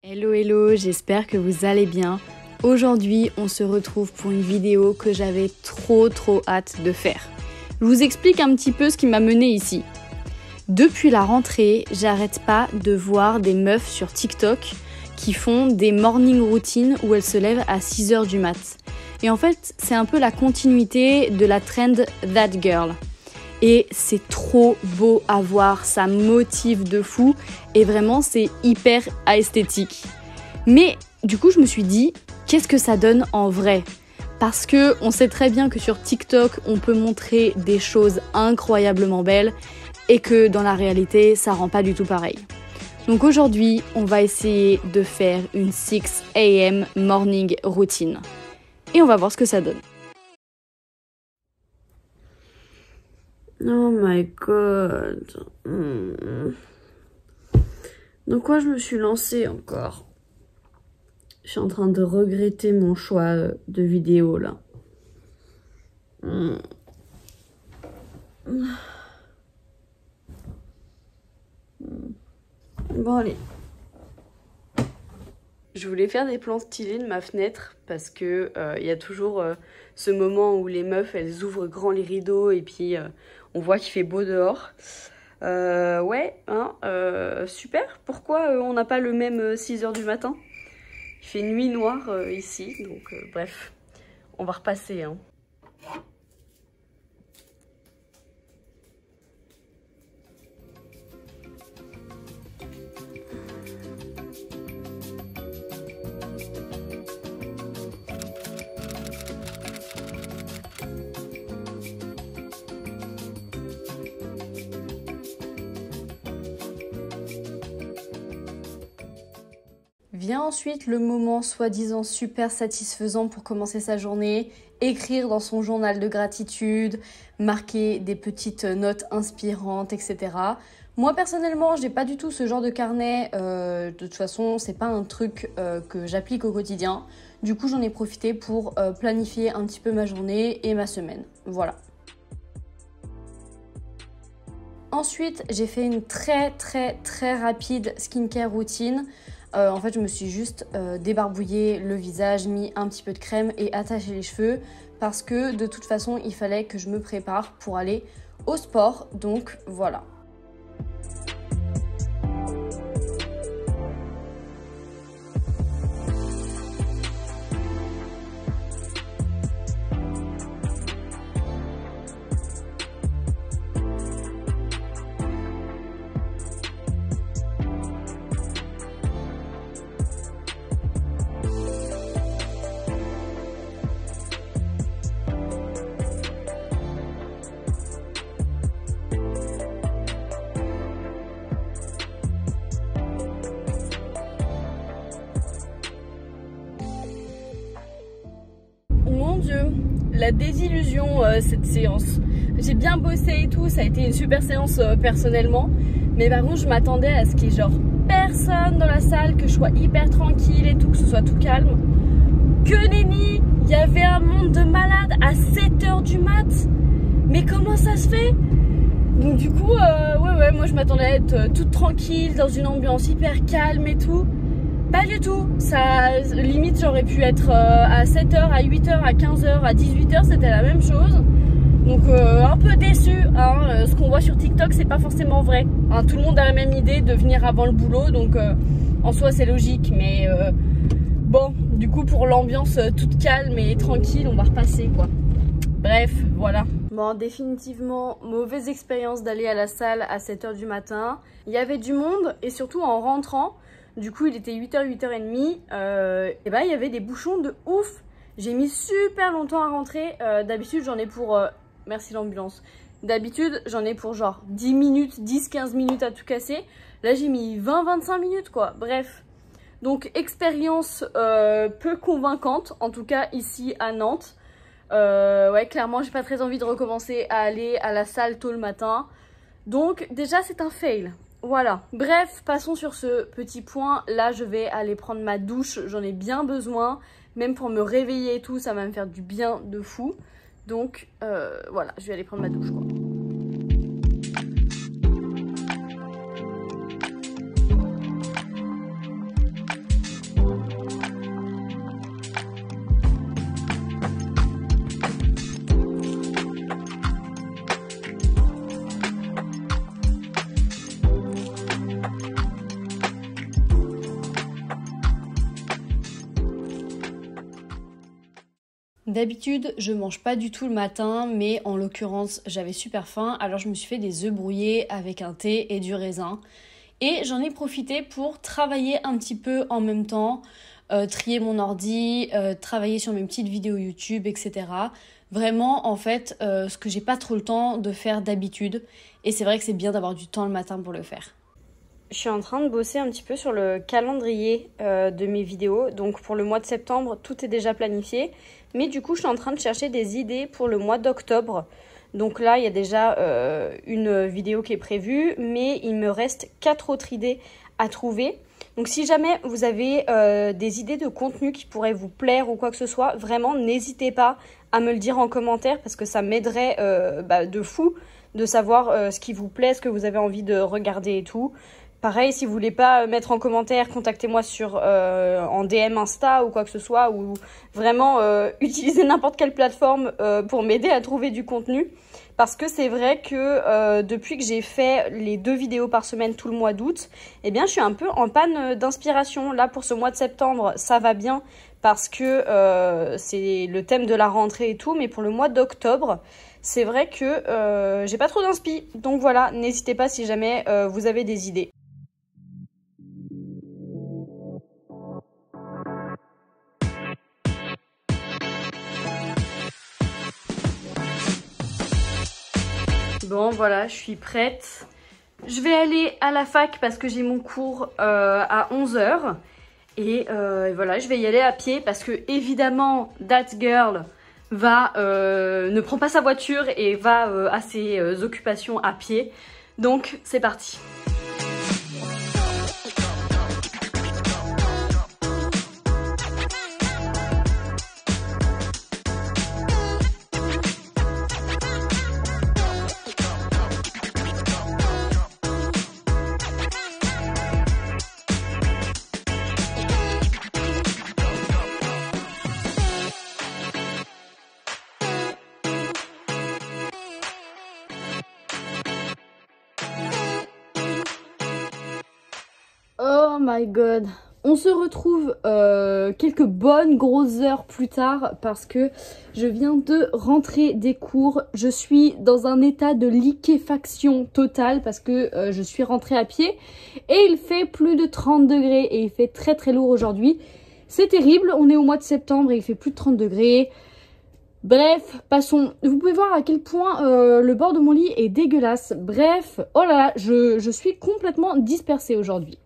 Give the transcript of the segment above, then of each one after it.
Hello hello, j'espère que vous allez bien. Aujourd'hui, on se retrouve pour une vidéo que j'avais trop hâte de faire. Je vous explique un petit peu ce qui m'a mené ici. Depuis la rentrée, j'arrête pas de voir des meufs sur TikTok qui font des morning routines où elles se lèvent à 6h du mat. Et en fait, c'est un peu la continuité de la trend That Girl. Et c'est trop beau à voir, ça motive de fou et vraiment c'est hyper esthétique. Mais du coup je me suis dit, qu'est-ce que ça donne en vrai ? Parce que on sait très bien que sur TikTok on peut montrer des choses incroyablement belles et que dans la réalité ça rend pas du tout pareil. Donc aujourd'hui on va essayer de faire une 6 AM morning routine. Et on va voir ce que ça donne. Oh my god. Dans quoi je me suis lancée encore? Je suis en train de regretter mon choix de vidéo là. Bon allez. Je voulais faire des plans stylés de ma fenêtre parce que y a toujours ce moment où les meufs elles ouvrent grand les rideaux et puis on voit qu'il fait beau dehors. Super. Pourquoi on n'a pas le même 6h du matin? Il fait nuit noire ici, donc bref, on va repasser. Hein. Vient ensuite le moment soi-disant super satisfaisant pour commencer sa journée, écrire dans son journal de gratitude, marquer des petites notes inspirantes, etc. Moi personnellement, j'ai pas du tout ce genre de carnet, de toute façon c'est pas un truc que j'applique au quotidien. Du coup j'en ai profité pour planifier un petit peu ma journée et ma semaine, voilà. Ensuite j'ai fait une très rapide skincare routine. En fait, je me suis juste débarbouillé le visage, mis un petit peu de crème et attaché les cheveux parce que de toute façon, il fallait que je me prépare pour aller au sport. Donc voilà. Mon Dieu, la désillusion cette séance. J'ai bien bossé et tout, ça a été une super séance personnellement. Mais par contre, je m'attendais à ce qu'il y ait genre personne dans la salle, que je sois hyper tranquille et tout, que ce soit tout calme. Que nenni, il y avait un monde de malades à 7h du mat. Mais comment ça se fait? Donc du coup, moi je m'attendais à être toute tranquille, dans une ambiance hyper calme et tout. Pas du tout, ça limite j'aurais pu être à 7h, à 8h, à 15h, à 18h, c'était la même chose. Donc un peu déçu, hein. Ce qu'on voit sur TikTok c'est pas forcément vrai. Hein, tout le monde a la même idée de venir avant le boulot, donc en soi c'est logique. Mais bon, du coup pour l'ambiance toute calme et tranquille, on va repasser quoi. Bref, voilà. Bon, définitivement, mauvaise expérience d'aller à la salle à 7h du matin. Il y avait du monde et surtout en rentrant, du coup il était 8h, 8h30, et bah il y avait des bouchons de ouf. J'ai mis super longtemps à rentrer, d'habitude j'en ai pour... merci l'ambulance. D'habitude j'en ai pour genre 10 minutes, 10-15 minutes à tout casser. Là j'ai mis 20-25 minutes quoi, bref. Donc expérience peu convaincante, en tout cas ici à Nantes. Ouais, clairement j'ai pas très envie de recommencer à aller à la salle tôt le matin. Donc déjà c'est un fail. Voilà, bref, passons sur ce petit point. Là je vais aller prendre ma douche, j'en ai bien besoin. Même pour me réveiller et tout, ça va me faire du bien de fou. Donc voilà, je vais aller prendre ma douche quoi. D'habitude, je mange pas du tout le matin, mais en l'occurrence, j'avais super faim, alors je me suis fait des œufs brouillés avec un thé et du raisin. Et j'en ai profité pour travailler un petit peu en même temps, trier mon ordi, travailler sur mes petites vidéos YouTube, etc. Vraiment, en fait, ce que j'ai pas trop le temps de faire d'habitude. Et c'est vrai que c'est bien d'avoir du temps le matin pour le faire. Je suis en train de bosser un petit peu sur le calendrier de mes vidéos. Donc pour le mois de septembre, tout est déjà planifié. Mais du coup, je suis en train de chercher des idées pour le mois d'octobre. Donc là, il y a déjà une vidéo qui est prévue, mais il me reste 4 autres idées à trouver. Donc si jamais vous avez des idées de contenu qui pourraient vous plaire ou quoi que ce soit, vraiment n'hésitez pas à me le dire en commentaire parce que ça m'aiderait de fou de savoir ce qui vous plaît, ce que vous avez envie de regarder et tout. Pareil, si vous voulez pas mettre en commentaire, contactez-moi en DM Insta ou quoi que ce soit, ou vraiment utilisez n'importe quelle plateforme pour m'aider à trouver du contenu. Parce que c'est vrai que depuis que j'ai fait les 2 vidéos par semaine tout le mois d'août, eh bien je suis un peu en panne d'inspiration. Là pour ce mois de septembre, ça va bien parce que c'est le thème de la rentrée et tout, mais pour le mois d'octobre, c'est vrai que j'ai pas trop d'inspi. Donc voilà, n'hésitez pas si jamais vous avez des idées. Bon voilà, je suis prête. Je vais aller à la fac parce que j'ai mon cours à 11 h. Et voilà, je vais y aller à pied parce que évidemment, that girl ne prend pas sa voiture et va à ses occupations à pied. Donc c'est parti. Oh my god, on se retrouve quelques bonnes grosses heures plus tard parce que je viens de rentrer des cours. Je suis dans un état de liquéfaction totale parce que je suis rentrée à pied et il fait plus de 30 degrés et il fait très très lourd aujourd'hui. C'est terrible, on est au mois de septembre et il fait plus de 30 degrés. Bref, passons. Vous pouvez voir à quel point le bord de mon lit est dégueulasse. Bref, oh là là, je suis complètement dispersée aujourd'hui.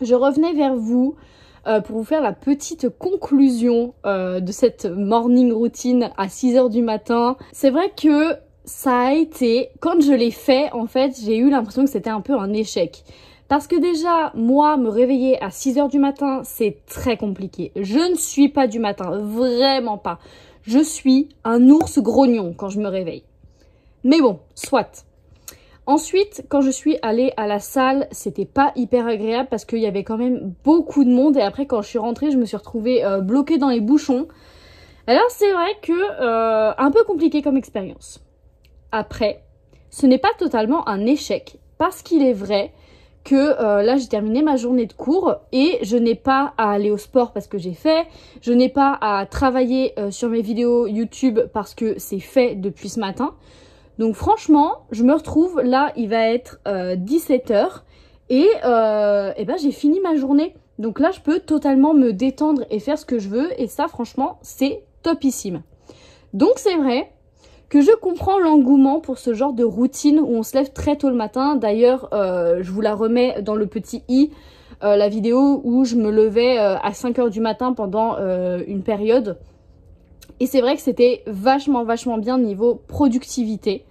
Je revenais vers vous pour vous faire la petite conclusion de cette morning routine à 6 h du matin. C'est vrai que ça a été, quand je l'ai fait, en fait, j'ai eu l'impression que c'était un peu un échec. Parce que déjà, moi, me réveiller à 6 h du matin, c'est très compliqué. Je ne suis pas du matin, vraiment pas. Je suis un ours grognon quand je me réveille. Mais bon, soit. Ensuite, quand je suis allée à la salle, c'était pas hyper agréable parce qu'il y avait quand même beaucoup de monde. Et après, quand je suis rentrée, je me suis retrouvée bloquée dans les bouchons. Alors, c'est vrai que un peu compliqué comme expérience. Après, ce n'est pas totalement un échec parce qu'il est vrai que là, j'ai terminé ma journée de cours et je n'ai pas à aller au sport parce que j'ai fait. Je n'ai pas à travailler sur mes vidéos YouTube parce que c'est fait depuis ce matin. Donc franchement, je me retrouve, là il va être 17 h et ben, j'ai fini ma journée. Donc là je peux totalement me détendre et faire ce que je veux et ça franchement c'est topissime. Donc c'est vrai que je comprends l'engouement pour ce genre de routine où on se lève très tôt le matin. D'ailleurs je vous la remets dans le petit i, la vidéo où je me levais à 5 h du matin pendant une période. Et c'est vrai que c'était vachement bien niveau productivité.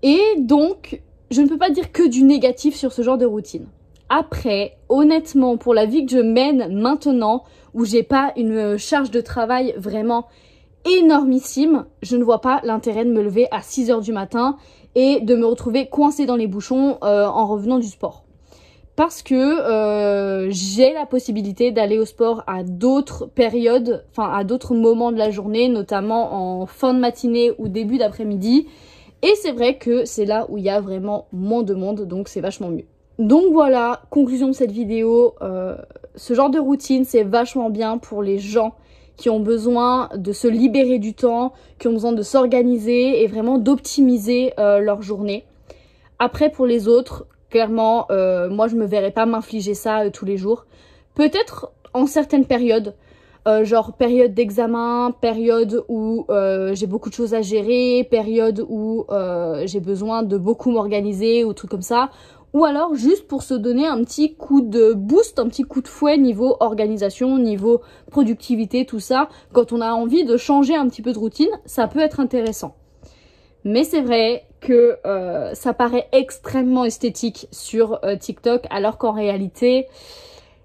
Et donc, je ne peux pas dire que du négatif sur ce genre de routine. Après, honnêtement, pour la vie que je mène maintenant, où j'ai pas une charge de travail vraiment énormissime, je ne vois pas l'intérêt de me lever à 6 h du matin et de me retrouver coincée dans les bouchons en revenant du sport. Parce que j'ai la possibilité d'aller au sport à d'autres périodes, enfin à d'autres moments de la journée, notamment en fin de matinée ou début d'après-midi. Et c'est vrai que c'est là où il y a vraiment moins de monde, donc c'est vachement mieux. Donc voilà, conclusion de cette vidéo, ce genre de routine c'est vachement bien pour les gens qui ont besoin de se libérer du temps, qui ont besoin de s'organiser et vraiment d'optimiser leur journée. Après, pour les autres, clairement, moi je me verrais pas m'infliger ça tous les jours. Peut-être en certaines périodes, genre période d'examen, période où j'ai beaucoup de choses à gérer, période où j'ai besoin de beaucoup m'organiser ou trucs comme ça. Ou alors juste pour se donner un petit coup de boost, un petit coup de fouet niveau organisation, niveau productivité, tout ça. Quand on a envie de changer un petit peu de routine, ça peut être intéressant. Mais c'est vrai que ça paraît extrêmement esthétique sur TikTok, alors qu'en réalité,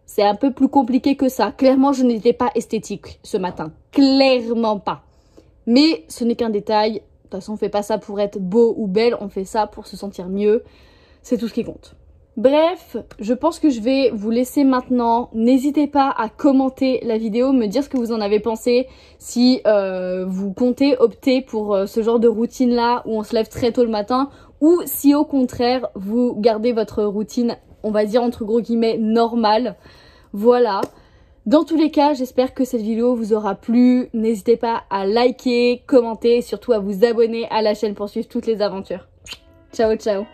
c'est un peu plus compliqué que ça. Clairement, je n'étais pas esthétique ce matin. Clairement pas. Mais ce n'est qu'un détail. De toute façon, on fait pas ça pour être beau ou belle, on fait ça pour se sentir mieux. C'est tout ce qui compte. Bref, je pense que je vais vous laisser maintenant. N'hésitez pas à commenter la vidéo, me dire ce que vous en avez pensé. Si vous comptez opter pour ce genre de routine là où on se lève très tôt le matin, ou si au contraire vous gardez votre routine, on va dire entre gros guillemets, normale. Voilà. Dans tous les cas, j'espère que cette vidéo vous aura plu. N'hésitez pas à liker, commenter et surtout à vous abonner à la chaîne pour suivre toutes les aventures. Ciao, ciao!